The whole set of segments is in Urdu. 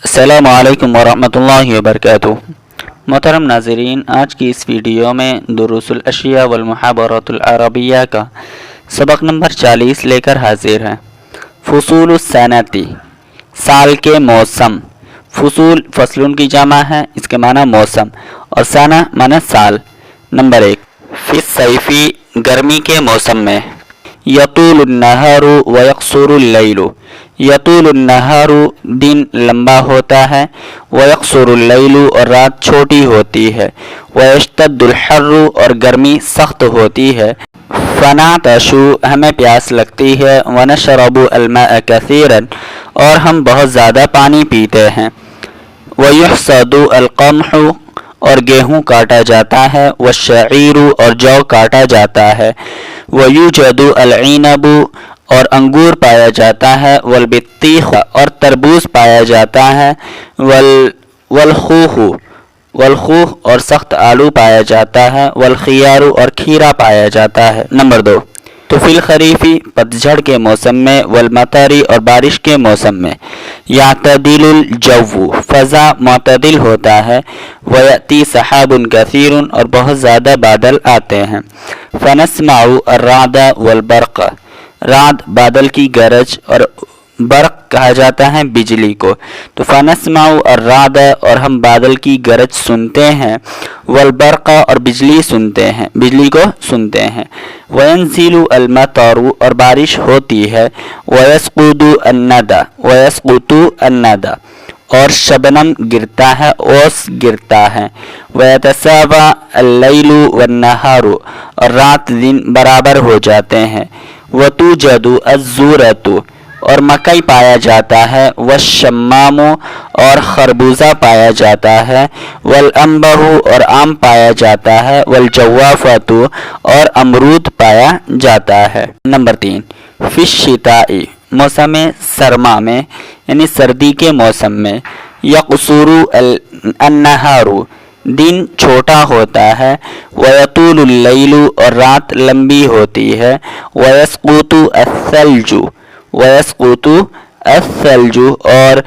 السلام علیکم ورحمۃ اللہ وبرکاتہ۔ محترم ناظرین، آج کی اس ویڈیو میں دروس الاشیاء والمحاورات العربیہ کا سبق نمبر 40 لے کر حاضر ہیں۔ فصول السنتی، سال کے موسم۔ فصول فصلون کی جمع ہے، اس کے معنی موسم، اور سنہ معنی سال۔ نمبر 1، فی الصیفی، گرمی کے موسم میں۔ یطول النہار ویقصر اللیل، یطول النہار دن لمبا ہوتا ہے، ویقصر اللیل اور رات چھوٹی ہوتی ہے، ویشتد الحر اور گرمی سخت ہوتی ہے، فنعطش ہمیں پیاس لگتی ہے، ونشرب الماء کثیرا اور ہم بہت زیادہ پانی پیتے ہیں، ویحصد القمح اور گیہوں کاٹا جاتا ہے، والشعیر اور جو کاٹا جاتا ہے، ویوجد العنب اور انگور پایا جاتا ہے، والبطیخ اور تربوز پایا جاتا ہے، والخوخ اور سخت آلو پایا جاتا ہے، والخیار اور کھیرا پایا جاتا ہے۔ نمبر 2، تو فی الخریفی، پتجھڑ کے موسم میں، والمطری اور بارش کے موسم میں، یعتدل الجو، فضا معتدل ہوتا ہے، ویأتی سحاب کثیر اور بہت زیادہ بادل آتے ہیں، فنسمع الرعد والبرق، رعد بادل کی گرج اور برق کہا جاتا ہے بجلی کو، تو فنسمع الرعد اور ہم بادل کی گرج سنتے ہیں، والبرق اور بجلی سنتے ہیں، بجلی کو سنتے ہیں، وینزل المطر اور بارش ہوتی ہے، ویسقط الندى اور شبنم گرتا ہے، اوس گرتا ہے، ویتساوی اللیل والنہار اور رات دن برابر ہو جاتے ہیں، وتوجد الذرۃ اور مکئی پایا جاتا ہے، والشمام اور خربوزہ پایا جاتا ہے، والانبہ اور آم پایا جاتا ہے، والجوافۃ اور امرود پایا جاتا ہے۔ نمبر 3، فی الشتاء، موسم سرما میں یعنی سردی کے موسم میں، یقصر النہار دن چھوٹا ہوتا ہے، ویطول اللیل اور رات لمبی ہوتی ہے، ویسقط الثلج اور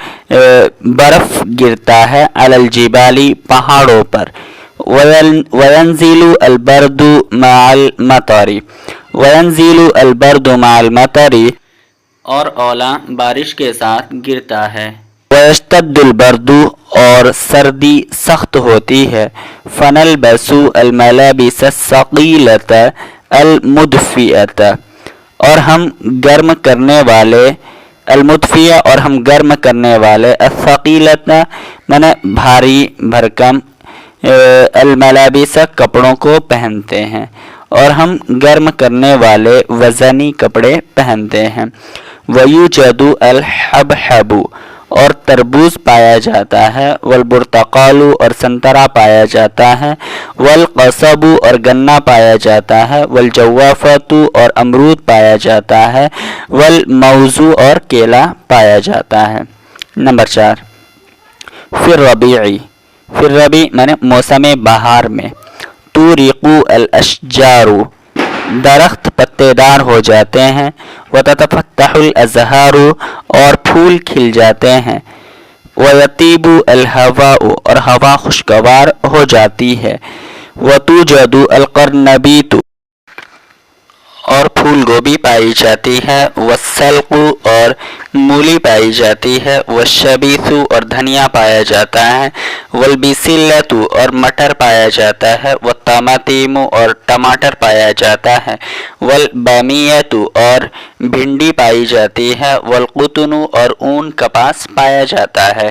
برف گرتا ہے، علی الجبال پہاڑوں پر، وینزل البرد مع المطر اور اولا بارش کے ساتھ گرتا ہے، ویشتد البرد اور سردی سخت ہوتی ہے، فنلبس الملابس الثقیلۃ المدفئۃ اور ہم گرم کرنے والے، المدفیہ اور ہم گرم کرنے والے، الثقیلۃ معنی بھاری بھرکم، الملابس کپڑوں کو پہنتے ہیں، اور ہم گرم کرنے والے وزنی کپڑے پہنتے ہیں، ویوجد الحبحب اور تربوز پایا جاتا ہے، والبرتقال اور سنترا پایا جاتا ہے، والقصب اور گنا پایا جاتا ہے، والجوافۃ اور امرود پایا جاتا ہے، والموز اور کیلا پایا جاتا ہے۔ نمبر 4، فی الربیع، فی الربیع معنی موسم بہار میں، تورق الاشجار درخت پتے دار ہو جاتے ہیں، وتتفتح الازہار اور پھول کھل جاتے ہیں، ویطیب الہواء اور ہوا خوشگوار ہو جاتی ہے، وتوجد القرنبیط اور پھول گوبھی پائی جاتی ہے، والسلق اور مولی پائی جاتی ہے، والشبیث اور دھنیا پایا جاتا ہے، والبسلۃ اور مٹر پایا جاتا ہے، والطماطم اور ٹماٹر پایا جاتا ہے، والبامیۃ اور بھنڈی پائی جاتی ہے، والقطن اور اون کپاس پایا جاتا ہے۔